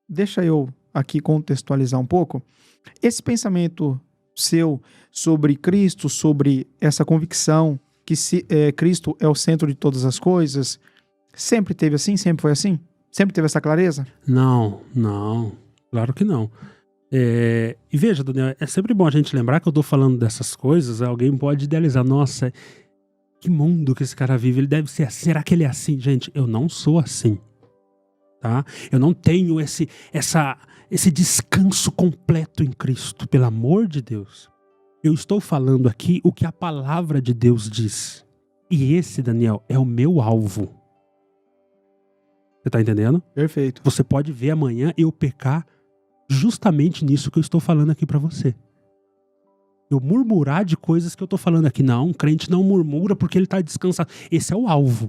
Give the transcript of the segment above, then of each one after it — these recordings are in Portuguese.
deixa eu aqui contextualizar um pouco. Esse pensamento seu sobre Cristo, sobre essa convicção que Cristo é o centro de todas as coisas, sempre teve assim? Sempre foi assim? Sempre teve essa clareza? Não, claro que não. E veja, Daniel, é sempre bom a gente lembrar que eu tô falando dessas coisas, alguém pode idealizar, nossa, que mundo que esse cara vive, ele deve ser assim, será que ele é assim? Gente, eu não sou assim, tá? Eu não tenho esse descanso completo em Cristo, pelo amor de Deus. Eu estou falando aqui o que a palavra de Deus diz. E esse, Daniel, é o meu alvo. Você tá entendendo? Perfeito. Você pode ver amanhã eu pecar justamente nisso que eu estou falando aqui pra você. Eu murmurar de coisas que eu tô falando aqui. Não, um crente não murmura porque ele tá descansado. Esse é o alvo.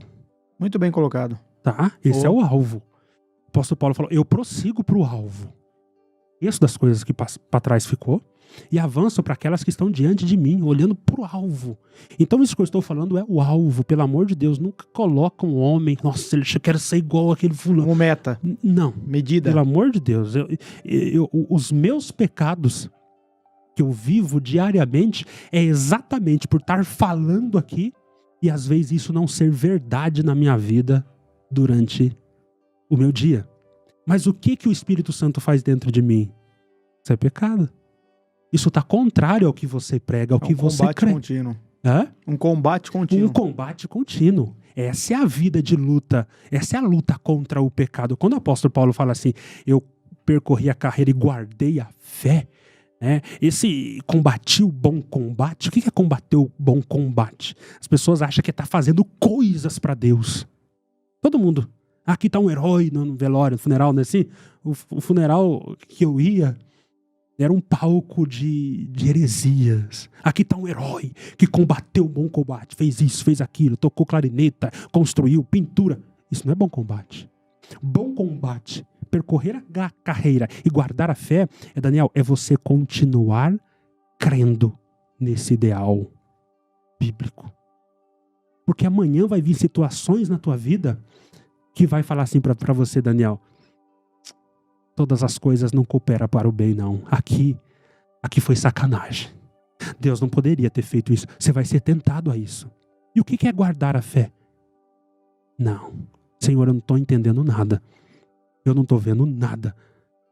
Muito bem colocado. Tá? Esse é o alvo. O apóstolo Paulo falou, eu prossigo pro alvo. Esqueço das coisas que pra trás ficou e avanço para aquelas que estão diante de mim, olhando pro alvo. Então isso que eu estou falando é o alvo. Pelo amor de Deus, nunca coloca um homem, nossa, ele quer ser igual aquele fulano. Como meta. Não. Medida. Pelo amor de Deus. Os meus pecados que eu vivo diariamente é exatamente por estar falando aqui e às vezes isso não ser verdade na minha vida durante o meu dia. Mas o que o Espírito Santo faz dentro de mim? Isso é pecado. Isso está contrário ao que você prega, ao que você crê. Contínuo. Hã? Um combate contínuo. Um combate contínuo. Essa é a vida de luta. Essa é a luta contra o pecado. Quando o apóstolo Paulo fala assim, eu percorri a carreira e guardei a fé, né? Esse combati o bom combate. O que é combater o bom combate? As pessoas acham que está fazendo coisas para Deus. Todo mundo. Aqui está um herói no velório, no funeral, não é assim? O funeral que eu ia era um palco de heresias. Aqui está um herói que combateu o bom combate, fez isso, fez aquilo, tocou clarineta, construiu, pintura. Isso não é bom combate. Bom combate, percorrer a carreira e guardar a fé, Daniel, é você continuar crendo nesse ideal bíblico. Porque amanhã vai vir situações na tua vida que vai falar assim para você, Daniel, todas as coisas não cooperam para o bem, não. Aqui foi sacanagem. Deus não poderia ter feito isso. Você vai ser tentado a isso. E o que é guardar a fé? Não. Senhor, eu não estou entendendo nada. Eu não estou vendo nada.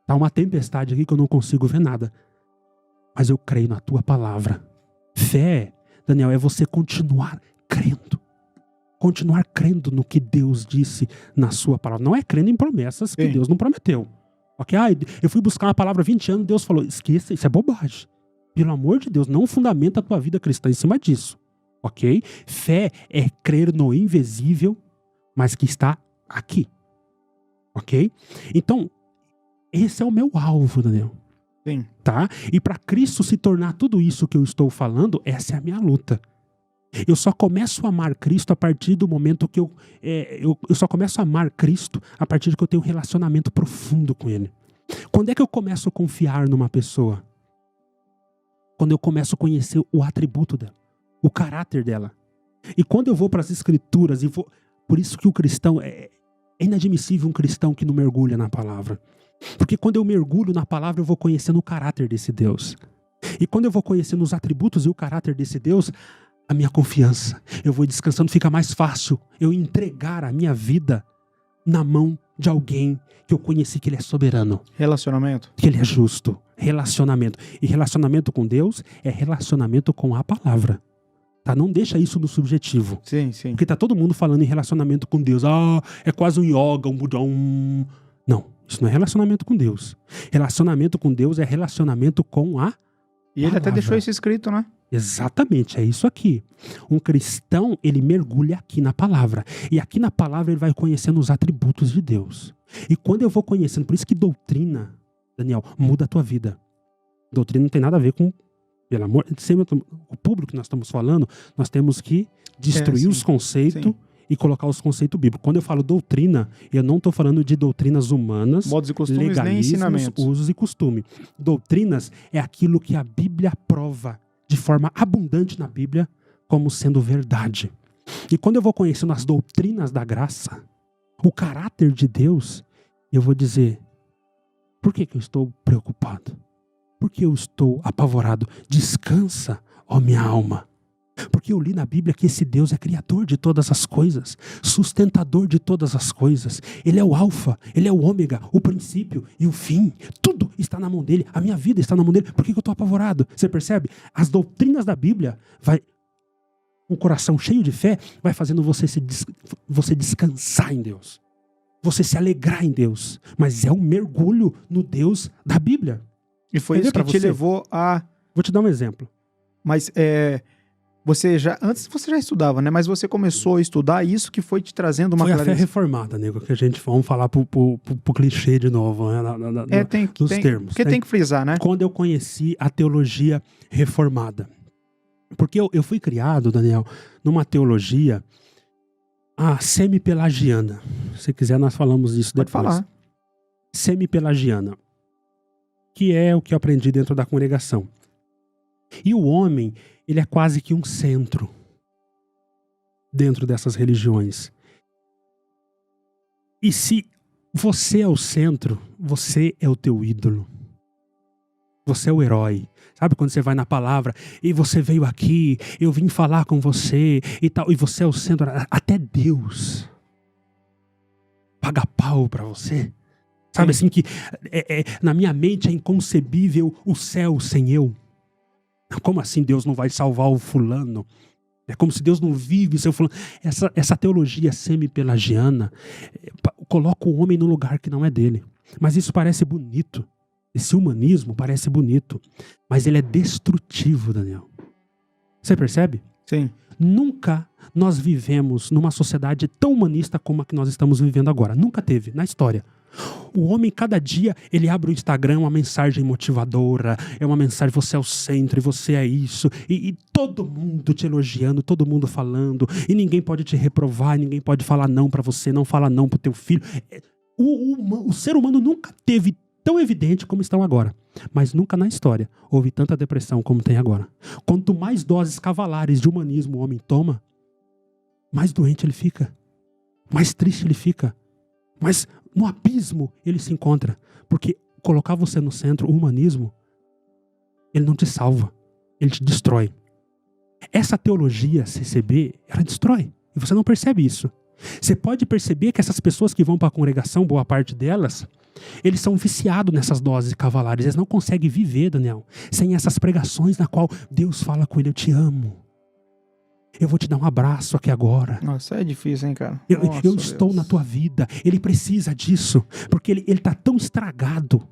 Está uma tempestade aqui que eu não consigo ver nada. Mas eu creio na tua palavra. Fé, Daniel, é você continuar crendo. Continuar crendo no que Deus disse na sua palavra. Não é crendo em promessas que Deus não prometeu. Ok? Eu fui buscar uma palavra há 20 anos, Deus falou, esqueça, isso é bobagem. Pelo amor de Deus, não fundamenta a tua vida cristã em cima disso. Ok? Fé é crer no invisível, mas que está aqui. Ok? Então, esse é o meu alvo, Daniel. Sim. Tá? E para Cristo se tornar tudo isso que eu estou falando, essa é a minha luta. Eu só começo a amar Cristo a partir do momento que eu só começo a amar Cristo a partir que eu tenho um relacionamento profundo com Ele. Quando é que eu começo a confiar numa pessoa? Quando eu começo a conhecer o atributo dela, o caráter dela. E quando eu vou para as Escrituras, por isso que o cristão é inadmissível um cristão que não mergulha na palavra. Porque quando eu mergulho na palavra, eu vou conhecendo o caráter desse Deus. E quando eu vou conhecendo os atributos e o caráter desse Deus, a minha confiança, eu vou descansando, fica mais fácil eu entregar a minha vida na mão de alguém que eu conheci que ele é soberano. Relacionamento. Que ele é justo. Relacionamento. E relacionamento com Deus é relacionamento com a palavra. Tá? Não deixa isso no subjetivo. Sim, sim. Porque tá todo mundo falando em relacionamento com Deus. É quase um yoga, um Buda, Não, isso não é relacionamento com Deus. Relacionamento com Deus é relacionamento com a E ele até deixou isso escrito, né? Exatamente, é isso aqui. Um cristão, ele mergulha aqui na palavra. E aqui na palavra ele vai conhecendo os atributos de Deus. E quando eu vou conhecendo, por isso que doutrina, Daniel, muda a tua vida. Doutrina não tem nada a ver com, pelo amor, o público que nós estamos falando, nós temos que destruir os conceitos e colocar os conceitos bíblicos. Quando eu falo doutrina, eu não estou falando de doutrinas humanas, modos e costumes, nem ensinamentos. Usos e costumes. Doutrinas é aquilo que a Bíblia prova de forma abundante na Bíblia como sendo verdade. E quando eu vou conhecendo as doutrinas da graça, o caráter de Deus, eu vou dizer, Por que eu estou preocupado? Por que eu estou apavorado? Descansa, ó minha alma. Porque eu li na Bíblia que esse Deus é criador de todas as coisas, sustentador de todas as coisas. Ele é o alfa, ele é o ômega, o princípio e o fim. Tudo está na mão dele, a minha vida está na mão dele. Por que eu estou apavorado? Você percebe? As doutrinas da Bíblia, um coração cheio de fé, vai fazendo você descansar em Deus. Você se alegrar em Deus. Mas é um mergulho no Deus da Bíblia. E foi isso que te levou a... Vou te dar um exemplo. Mas antes você já estudava, né? Mas você começou a estudar isso que foi te trazendo uma clareza. Foi a fé reformada, nego, que a gente vamos falar pro clichê de novo, né? Nos termos. Porque tem que frisar, né? Quando eu conheci a teologia reformada. Porque eu fui criado, Daniel, numa teologia semi-pelagiana. Se quiser, nós falamos disso depois. Pode falar. Semi-pelagiana. Que é o que eu aprendi dentro da congregação. E o homem, ele é quase que um centro dentro dessas religiões. E se você é o centro, você é o teu ídolo. Você é o herói. Sabe quando você vai na palavra e você veio aqui, eu vim falar com você e tal, e você é o centro, até Deus paga pau pra você. Sabe assim que na minha mente é inconcebível o céu sem eu. Como assim Deus não vai salvar o fulano? É como se Deus não vive sem o fulano. Essa teologia semi-pelagiana coloca o homem no lugar que não é dele. Mas isso parece bonito. Esse humanismo parece bonito. Mas ele é destrutivo, Daniel. Você percebe? Sim. Nunca nós vivemos numa sociedade tão humanista como a que nós estamos vivendo agora. Nunca teve, na história. O homem, cada dia, ele abre o Instagram, uma mensagem motivadora, é uma mensagem, você é o centro, e você é isso, e todo mundo te elogiando, todo mundo falando, e ninguém pode te reprovar, ninguém pode falar não pra você, não fala não pro teu filho. O ser humano nunca teve tão evidente como estão agora, mas nunca na história houve tanta depressão como tem agora. Quanto mais doses cavalares de humanismo o homem toma, mais doente ele fica, mais triste ele fica, mas no abismo ele se encontra. Porque colocar você no centro, o humanismo, ele não te salva, ele te destrói. Essa teologia CCB, ela destrói. E você não percebe isso. Você pode perceber que essas pessoas que vão para a congregação, boa parte delas, eles são viciados nessas doses cavalares. Eles não conseguem viver, Daniel, sem essas pregações na qual Deus fala com ele: eu te amo. Eu vou te dar um abraço aqui agora. Nossa, é difícil, hein, cara? Eu estou na tua vida. Ele precisa disso. Porque ele está tão estragado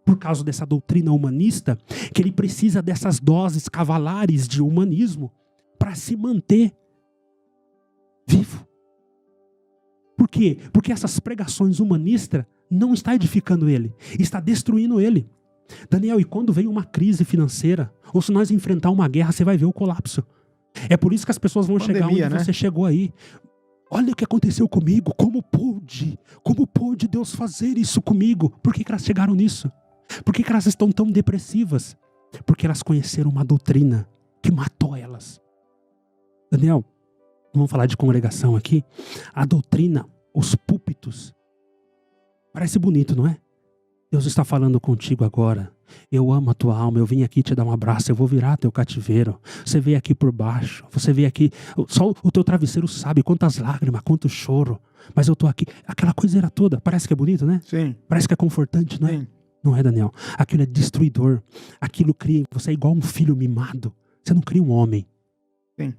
por causa dessa doutrina humanista que ele precisa dessas doses cavalares de humanismo para se manter vivo. Por quê? Porque essas pregações humanistas não estão edificando ele. Está destruindo ele. Daniel, e quando vem uma crise financeira, ou se nós enfrentar uma guerra, você vai ver o colapso. É por isso que as pessoas vão chegar onde você chegou aí. Olha o que aconteceu comigo. Como pôde Deus fazer isso comigo? Por que elas chegaram nisso? Por que elas estão tão depressivas? Porque elas conheceram uma doutrina que matou elas. Daniel, vamos falar de congregação aqui. A doutrina, os púlpitos, parece bonito, não é? Deus está falando contigo agora. Eu amo a tua alma, eu vim aqui te dar um abraço, eu vou virar teu cativeiro. Você veio aqui por baixo, você veio aqui, só o teu travesseiro sabe quantas lágrimas, quanto choro, mas eu tô aqui. Aquela coiseira toda, parece que é bonito, né? Sim. Parece que é confortante, não é? Sim. Não é, Daniel? Aquilo é destruidor. Aquilo cria, você é igual um filho mimado. Você não cria um homem. Sim.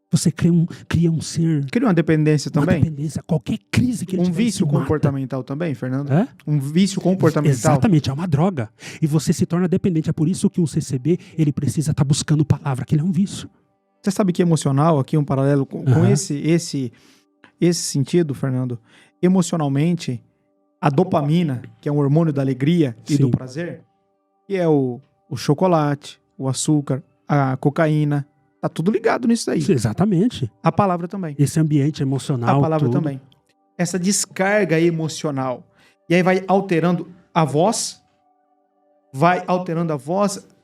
Você cria um ser. Cria uma dependência também? Uma dependência, qualquer crise que ele tiver. Um vício comportamental também, Fernando? É? Um vício comportamental. Exatamente, é uma droga. E você se torna dependente. É por isso que um CCB, ele precisa estar buscando palavra, que ele é um vício. Você sabe que emocional, aqui um paralelo com esse sentido, Fernando, emocionalmente, a dopamina, que é um hormônio da alegria e do prazer, que é o chocolate, o açúcar, a cocaína, tá tudo ligado nisso aí. Exatamente. A palavra também. Esse ambiente emocional. A palavra tudo. também. Essa descarga emocional. E aí vai alterando a voz,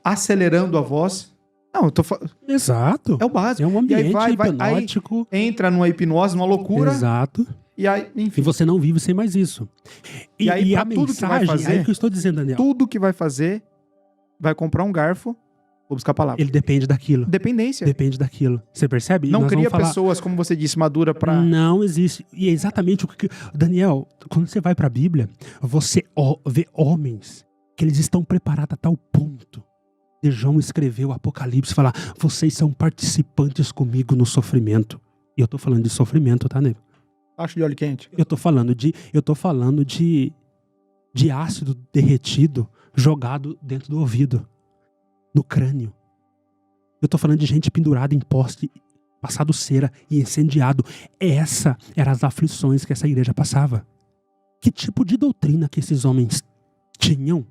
acelerando a voz. Não, eu tô falando. Exato. É o básico. É um ambiente e aí hipnótico. Aí entra numa hipnose, numa loucura. Exato. E aí, E enfim, você não vive sem mais isso. E aí, a pra tudo que vai mensagem, fazer- é o que eu estou dizendo, Daniel. tudo que vai fazer, vai comprar um garfo, vou buscar a palavra. Ele depende daquilo. Dependência. Depende daquilo. Você percebe? E Não nós cria vamos falar- pessoas, como você disse, madura pra... Não existe. E é exatamente o que... Daniel, quando você vai para a Bíblia, você vê homens que eles estão preparados a tal ponto de João escrever o Apocalipse e falar: vocês são participantes comigo no sofrimento. E eu tô falando de sofrimento, tá, nego? Acho de óleo quente. Eu tô falando de ácido derretido jogado dentro do ouvido, no crânio. Eu tô falando de gente pendurada em poste, passado cera e incendiado. Essa eram as aflições que essa igreja passava. Que tipo de doutrina que esses homens tinham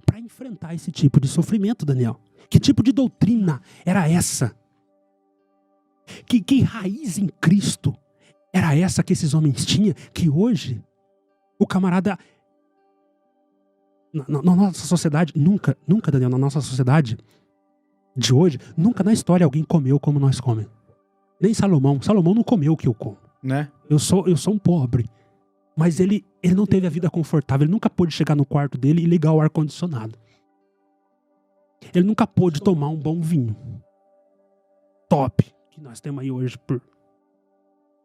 para enfrentar esse tipo de sofrimento, Daniel? Que tipo de doutrina era essa? Que raiz em Cristo era essa que esses homens tinham, que hoje o camarada... Na nossa sociedade, nunca, Daniel, na nossa sociedade de hoje, nunca na história alguém comeu como nós comemos. Nem Salomão. Salomão não comeu o que eu como. Né? Eu sou um pobre. Mas ele não teve a vida confortável. Ele nunca pôde chegar no quarto dele e ligar o ar-condicionado. Ele nunca pôde tomar um bom vinho. Top. Que nós temos aí hoje por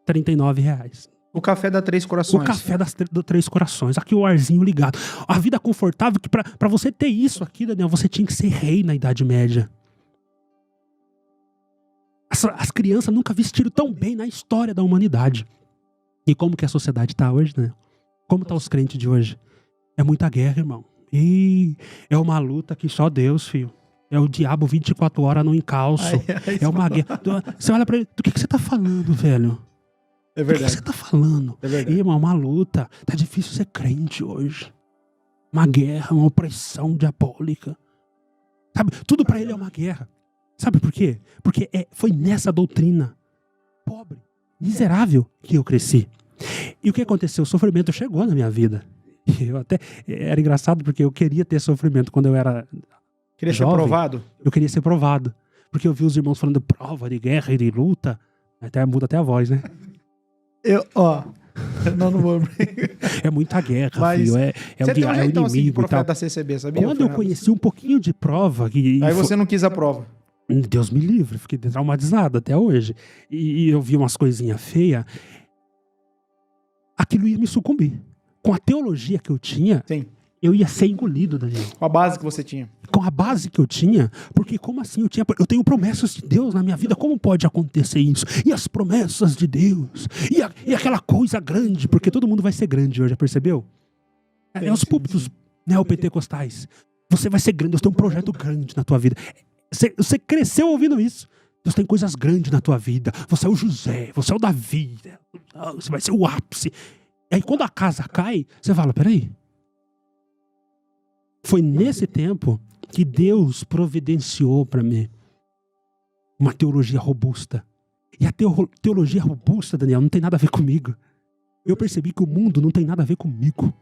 R$39. O café dá 3 corações. O café das Três Corações. Aqui o arzinho ligado. A vida confortável, que pra você ter isso aqui, Daniel, você tinha que ser rei na Idade Média. As crianças nunca vestiram tão bem na história da humanidade. E como que a sociedade tá hoje, né? Como tá os crentes de hoje? É muita guerra, irmão. E é uma luta que só Deus, filho. É o diabo 24 horas no encalço. É uma guerra. Você olha pra ele, do que você tá falando, velho? É Do que verdade. você tá falando? É verdade. Irmão, uma luta. Tá difícil ser crente hoje. Uma guerra, uma opressão diabólica. Sabe? Tudo pra ele é uma guerra. Sabe por quê? Porque foi nessa doutrina pobre, miserável, que eu cresci. E o que aconteceu? O sofrimento chegou na minha vida. Era engraçado porque eu queria ter sofrimento quando eu era Queria ser jovem. aprovado? Eu queria ser provado. Porque eu vi os irmãos falando prova de guerra e de luta. Muda até a voz, né? Não vou. É muita guerra, Mas filho. É Você tem um o jeitão assim de inimigo e profeta tal. da CCB, sabia? Quando eu Fernando? conheci um pouquinho de prova... Aí você não quis a prova. Deus me livre, fiquei traumatizado até hoje. E eu vi umas coisinhas feias. Aquilo ia me sucumbir. Com a teologia que eu tinha, Sim. eu ia ser engolido, Daniel. Com a base que você tinha. Com a base que eu tinha, porque como assim? Eu tenho promessas de Deus na minha vida, como pode acontecer isso? E as promessas de Deus? E aquela coisa grande, porque todo mundo vai ser grande hoje, já percebeu? É os púlpitos neopentecostais. Você vai ser grande, Deus tem um projeto grande na tua vida. Você cresceu ouvindo isso. Deus tem coisas grandes na tua vida. Você é o José, você é o Davi. Você vai ser o ápice. E aí quando a casa cai, você fala, peraí. Foi nesse tempo que Deus providenciou para mim uma teologia robusta. E a teologia robusta, Daniel, não tem nada a ver comigo. Eu percebi que o mundo não tem nada a ver comigo.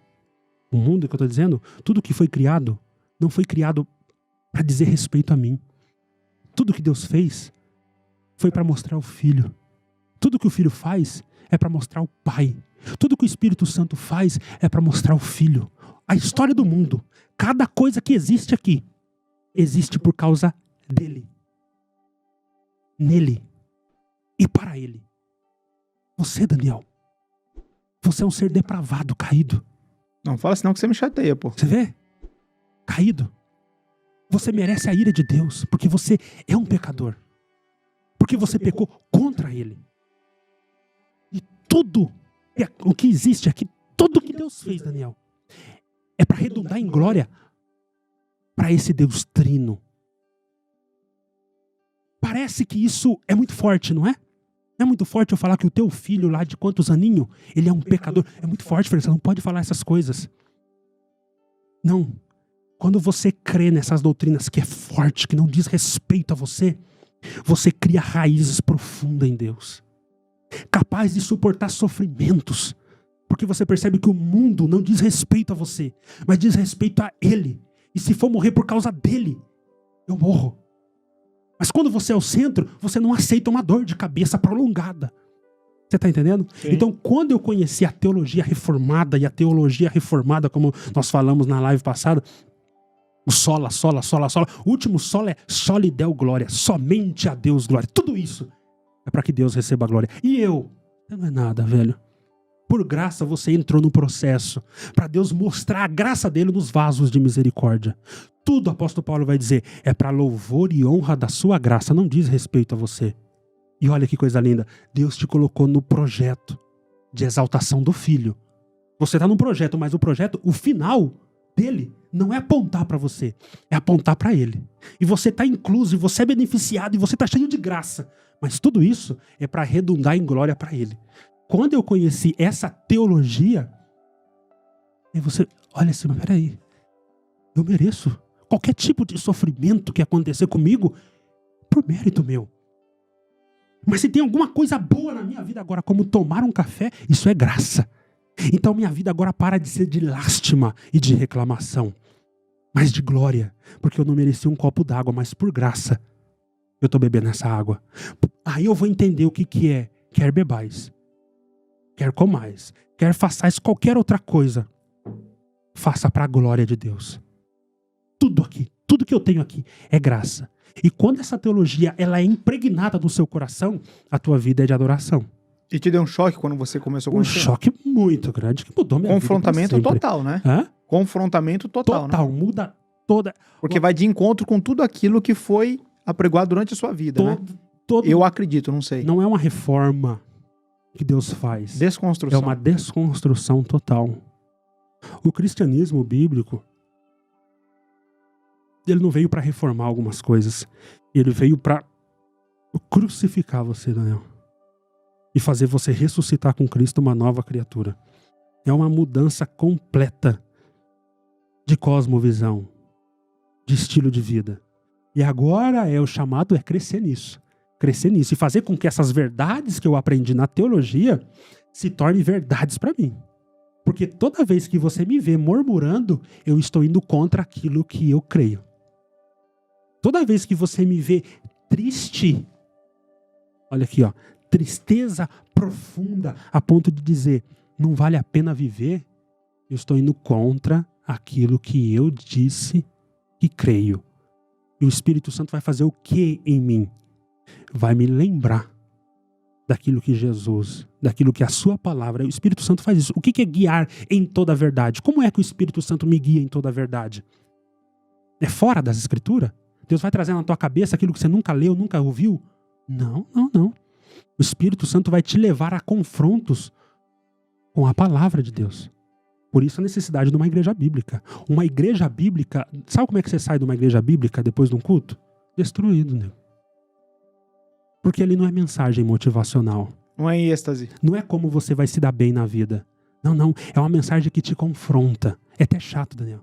O mundo que eu estou dizendo, tudo que foi criado, não foi criado para dizer respeito a mim. Tudo que Deus fez foi para mostrar o Filho. Tudo que o Filho faz é para mostrar o Pai. Tudo que o Espírito Santo faz é para mostrar o Filho. A história do mundo, cada coisa que existe aqui, existe por causa dele. Nele. E para ele. Você, Daniel, você é um ser depravado, caído. Não fala assim não que você me chateia, pô. Você vê? Caído. Você merece a ira de Deus, porque você é um pecador. Porque você pecou contra ele. E tudo o que existe aqui, tudo que Deus fez, Daniel, é para redundar em glória para esse Deus trino. Parece que isso é muito forte, não é? É muito forte eu falar que o teu filho lá de quantos aninhos, ele é um pecador. É muito forte, você não pode falar essas coisas. Não. Quando você crê nessas doutrinas que é forte, que não diz respeito a você, você cria raízes profundas em Deus. Capaz de suportar sofrimentos. Porque você percebe que o mundo não diz respeito a você, mas diz respeito a Ele. E se for morrer por causa dele, eu morro. Mas quando você é o centro, você não aceita uma dor de cabeça prolongada. Você está entendendo? Sim. Então, quando eu conheci a teologia reformada, e a teologia reformada, como nós falamos na live passada, o sola, sola, sola, sola, o último sola é soli deo glória, somente a Deus glória. Tudo isso é para que Deus receba a glória. E eu? Não é nada, velho. Por graça você entrou no processo para Deus mostrar a graça dele nos vasos de misericórdia. Tudo, o apóstolo Paulo vai dizer, é para louvor e honra da sua graça, não diz respeito a você. E olha que coisa linda, Deus te colocou no projeto de exaltação do Filho. Você está no projeto, mas o projeto, o final dele, não é apontar para você, é apontar para ele. E você está incluso, e você é beneficiado, e você está cheio de graça. Mas tudo isso é para redundar em glória para ele. Quando eu conheci essa teologia, aí você olha assim, mas peraí, eu mereço qualquer tipo de sofrimento que acontecer comigo por mérito meu. Mas se tem alguma coisa boa na minha vida agora, como tomar um café, isso é graça. Então minha vida agora para de ser de lástima e de reclamação, mas de glória, porque eu não mereci um copo d'água, mas por graça eu estou bebendo essa água. Aí eu vou entender o que é, quer bebais, quer comais, quer façais qualquer outra coisa, faça para a glória de Deus. Tudo aqui, tudo que eu tenho aqui é graça. E quando essa teologia ela é impregnada no seu coração, a tua vida é de adoração. E te deu um choque quando você começou a conhecer? Um choque muito grande que mudou minha Confrontamento vida. total, né? Hã? Confrontamento total, Total, né? muda toda. Porque vai de encontro com tudo aquilo que foi apregoado durante a sua vida, né? Eu acredito, não sei. Não é uma reforma que Deus faz. Desconstrução. É uma desconstrução total. O cristianismo bíblico, ele não veio para reformar algumas coisas. Ele veio para crucificar você, Daniel. E fazer você ressuscitar com Cristo uma nova criatura. É uma mudança completa de cosmovisão, de estilo de vida. E agora o chamado é crescer nisso. Crescer nisso. E fazer com que essas verdades que eu aprendi na teologia se tornem verdades para mim. Porque toda vez que você me vê murmurando, eu estou indo contra aquilo que eu creio. Toda vez que você me vê triste, olha aqui, ó, tristeza profunda, a ponto de dizer, não vale a pena viver, eu estou indo contra aquilo que eu disse que creio. E o Espírito Santo vai fazer o que em mim? Vai me lembrar daquilo que Jesus, daquilo que a sua palavra, o Espírito Santo faz isso. O que é guiar em toda a verdade? Como é que o Espírito Santo me guia em toda a verdade? É fora das Escrituras? Deus vai trazer na tua cabeça aquilo que você nunca leu, nunca ouviu? Não, não, não. O Espírito Santo vai te levar a confrontos com a palavra de Deus. Por isso a necessidade de uma igreja bíblica. Uma igreja bíblica, sabe como é que você sai de uma igreja bíblica depois de um culto? Destruído, né? Porque ali não é mensagem motivacional. Não é em êxtase. Não é como você vai se dar bem na vida. Não, não. É uma mensagem que te confronta. É até chato, Daniel.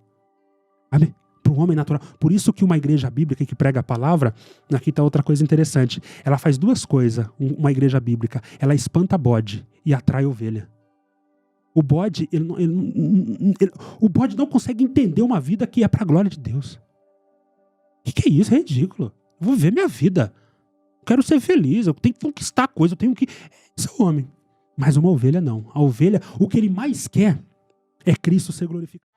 Sabe? Para o homem natural. Por isso que uma igreja bíblica que prega a palavra, aqui está outra coisa interessante. Ela faz duas coisas, uma igreja bíblica. Ela espanta bode e atrai ovelha. O bode, o bode não consegue entender uma vida que é para a glória de Deus. O que é isso? É ridículo. Eu vou viver minha vida. Eu quero ser feliz, eu tenho que conquistar coisa, eu tenho que... Esse é o homem. Mas uma ovelha não. A ovelha, o que ele mais quer é Cristo ser glorificado.